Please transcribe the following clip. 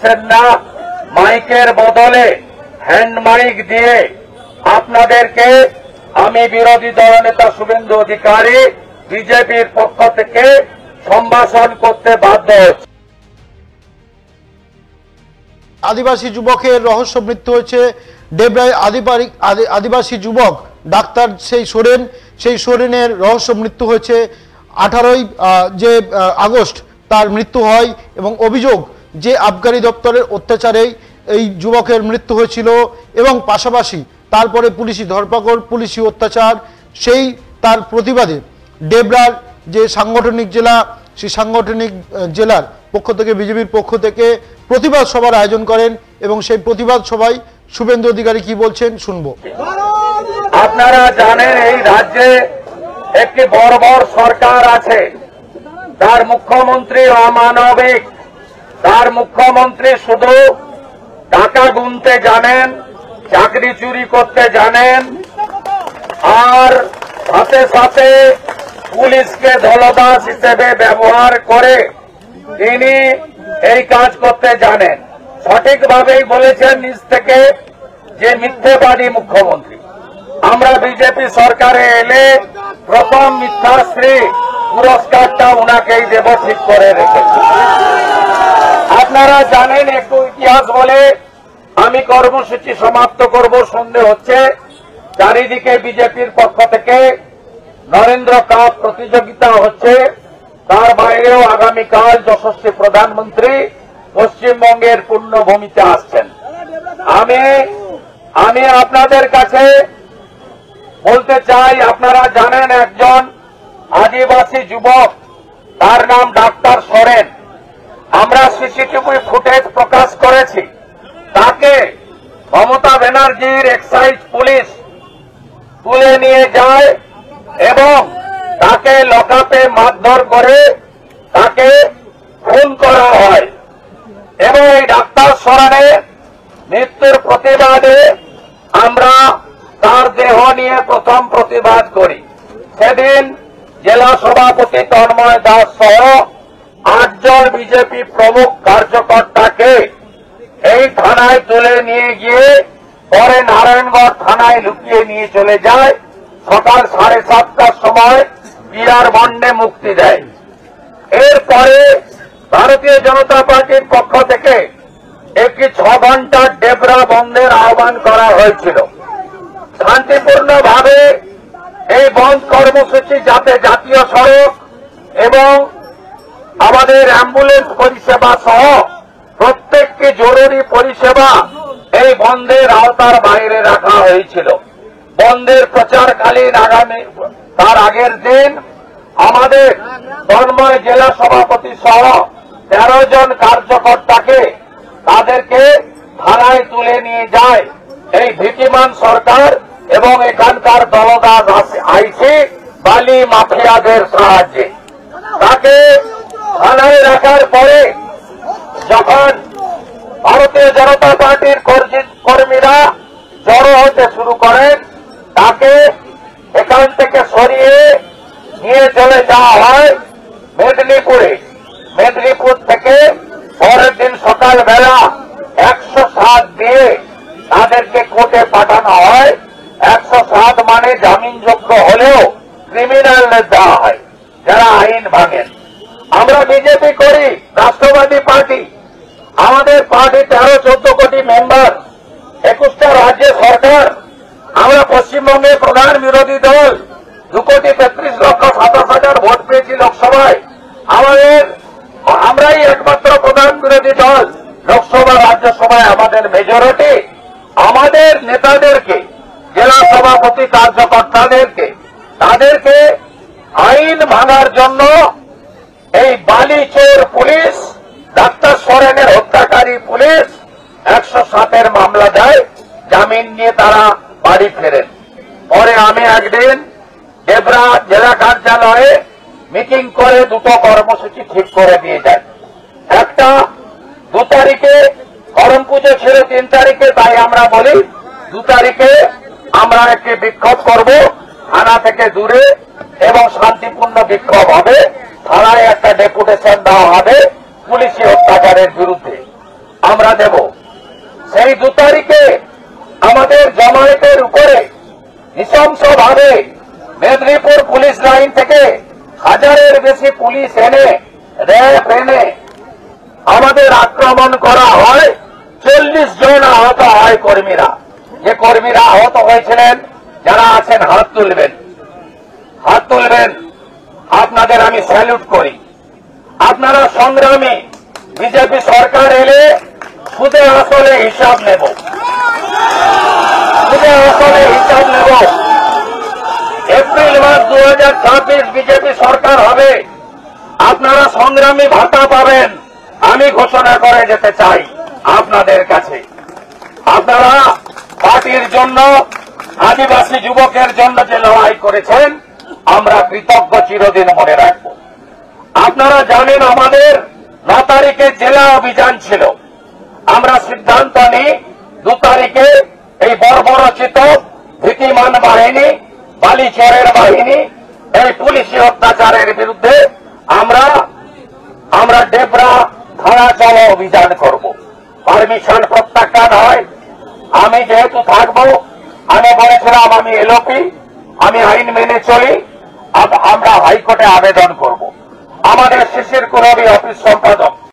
পাচ্ছেন না, মাইকের বদলে হ্যান্ড মাইক দিয়ে আপনাদেরকে আমি বিরোধী দলনেতা শুভেন্দু অধিকারী বিজেপির পক্ষ থেকে সম্ভাষণ করতে বাধ্য হচ্ছি। আদিবাসী যুবকের রহস্য মৃত্যু হয়েছে ডেবরায়। আদিবাসী যুবক ডাক্তার সেই সোরেনের রহস্য মৃত্যু হয়েছে 18ই আগস্ট তার মৃত্যু হয় এবং অভিযোগ যে আবগারি দপ্তরের অত্যাচারে এই যুবকের মৃত্যু হয়েছিল এবং পাশাপাশি তারপরে পুলিশি ধরপাকড়, পুলিশি অত্যাচার, সেই তার প্রতিবাদে ডেবরার যে সাংগঠনিক জেলা, সেই সাংগঠনিক জেলার পক্ষ থেকে বিজেপির পক্ষ থেকে প্রতিবাদ সভার আয়োজন করেন এবং সেই প্রতিবাদ সভায় শুভেন্দু অধিকারী কি বলছেন শুনবো। আপনারা জানেন এই রাজ্যে একটি বর্বর সরকার আছে, তার মুখ্যমন্ত্রী অমানবিক, তার মুখ্যমন্ত্রী শুধু টাকা গুনতে জানেন, চাকরি চুরি করতে জানেন, আর সাথে সাথে পুলিশকে দলদাস হিসেবে ব্যবহার করে তিনি এই কাজ করতে জানেন। সঠিকভাবেই বলেছেন নিজ থেকে যে মিথ্যেবাদী মুখ্যমন্ত্রী। আমরা বিজেপি সরকারে এলে প্রথম মিথ্যাশ্রী পুরস্কারটা উনাকেই দেব ঠিক করে রেখেছি। আপনারা জানেন, একটু ইতিহাস বলে আমি কর্মসূচি সমাপ্ত করব। সন্দেহ হচ্ছে চারিদিকে বিজেপির পক্ষ থেকে নরেন্দ্র কাপ প্রতিযোগিতা হচ্ছে, তার বাইরেও আগামীকাল যশস্বী প্রধানমন্ত্রী পশ্চিমবঙ্গের পূর্ণভূমিতে আসছেন। আমি আপনাদের কাছে বলতে চাই, আপনারা জানেন একজন আদিবাসী যুবক, তার নাম ডাক্তার সোরেন। আমরা সিসিটিভি ফুটেজ প্রকাশ করেছি। তাকে মমতা ব্যানার্জির এক্সাইজ পুলিশ তুলে নিয়ে যায় এবং তাকে লকআপে মারধর করে তাকে খুন করা হয় এবং এই ডাক্তার সোরেনের মৃত্যুর প্রতিবাদে আমরা তার দেহ নিয়ে প্রথম প্রতিবাদ করি। সেদিন জেলা সভাপতি তন্ময় দাস সহ 8 জন বিজেপি প্রমুখ কার্যকর্তাকে এই থানায় তুলে নিয়ে গিয়ে পরে নারায়ণগড় থানায় লুকিয়ে নিয়ে চলে যায়। সকাল 7:30টার সময় বিরার বন্ডে মুক্তি দেয়। এরপরে ভারতীয় জনতা পার্টির পক্ষ থেকে একটি 6 ঘন্টার ডেবরা বন্ধের আহ্বান করা হয়েছিল। শান্তিপূর্ণভাবে এই বন্ধ কর্মসূচি যাতে জাতীয় সড়ক এবং আমাদের অ্যাম্বুলেন্স পরিষেবা সহ প্রত্যেকটি জরুরি পরিষেবা এই বন্ধের আওতার বাইরে রাখা হয়েছিল। বন্ধের প্রচারকালীন তার আগের দিন আমাদের তন্ময় জেলা সভাপতি সহ 13 জন কার্যকর্তাকে তাদেরকে থানায় তুলে নিয়ে যায় এই ভীতিমান সরকার এবং এখানকার দলদাস আইসি বালি মাফিয়াদের সাহায্যে। তাকে থানায় রাখার পরে যখন ভারতীয় জনতা পার্টির কর্মীরা জড়ো হতে শুরু করেন, তাকে এখান থেকে সরিয়ে নিয়ে চলে যাওয়া হয় মেদিনীপুরে। মেদিনীপুর থেকে পরের দিন সকালবেলা 107 দিয়ে তাদেরকে কোর্টে পাঠানো হয়। 107 মানে জামিনযোগ্য হলেও ক্রিমিনালদের দেওয়া হয় যারা আইন ভাঙেন। আমরা বিজেপি করি, রাষ্ট্রবাদী পার্টি। আমাদের পার্টি 13-14 কোটি মেম্বার, 21টা রাজ্যে সরকার। আমরা পশ্চিমবঙ্গে প্রধান বিরোধী দল, 2,33,27,000 ভোট পেয়েছি লোকসভায়। আমরাই একমাত্র প্রধান বিরোধী দল লোকসভা, রাজ্যসভায় আমাদের মেজরিটি। আমাদের নেতাদেরকে, জেলা সভাপতি কার্যকর্তাদেরকে, তাদেরকে আইন ভাঙার জন্য এই বালিচোর পুলিশ, ডাক্তার সোরেনের হত্যাকারী পুলিশ 107-এর মামলা দেয়। জামিন নিয়ে তারা বাড়ি ফেরেন। পরে আমি একদিন ডেবরা জেলা কার্যালয়ে মিটিং করে 2টো কর্মসূচি ঠিক করে দিয়ে যাই। একটা 2 তারিখে করম পুজো ছিল, 3 তারিখে, তাই আমরা বলি 2 তারিখে আমরা একটি বিক্ষোভ করব থানা থেকে দূরে এবং শান্তিপূর্ণ বিক্ষোভ হবে। থানায় একটা ডেপুটেশন দেওয়া হবে পুলিশি অত্যাচারের বিরুদ্ধে। আমরা দেব। সেই 2 তারিখে আমাদের জমায়েতের উপরে নৃশংসভাবে মেদিনীপুর পুলিশ লাইন থেকে 1000-এর বেশি পুলিশ এনে র্যাব এনে আমাদের আক্রমণ করা হয়। 40 জন আহত হয় কর্মীরা। যে কর্মীরা আহত হয়েছিলেন, যারা আছেন হাত তুলবেন, হাত তুলবেন। আপনাদের আমি স্যালুট করি। আপনারা সংগ্রামী। বিজেপি সরকার এলে সুদে আসলে হিসাব নেব, সুদে আসলে হিসাব নেব। এপ্রিল মাস 2026 বিজেপি সরকার হবে। আপনারা সংগ্রামী ভাতা পাবেন। আমি ঘোষণা করে যেতে চাই আপনাদের কাছে। আপনারা পার্টির জন্য, আদিবাসী যুবকের জন্য যে লড়াই করেছেন, আমরা কৃতজ্ঞ, চিরদিন মনে রাখব। আপনারা জানেন আমাদের 9 তারিখে জেলা অভিযান ছিল। আমরা সিদ্ধান্ত নিই 2 তারিখে এই বর্বরচিত ভীতিমান বাহিনী, বালিচরের বাহিনী, এই পুলিশি অত্যাচারের বিরুদ্ধে আমরা ডেবরা থানা চলো অভিযান করব। পারমিশন প্রত্যাখ্যান হয়। আমি যেহেতু থাকবো, আমি বলেছিলাম আমি এলওপি, আমি আইন মেনে চলি। আমরা হাইকোর্টে আবেদন করব। আমাদের শিশির কুরবি অফিস সম্পাদক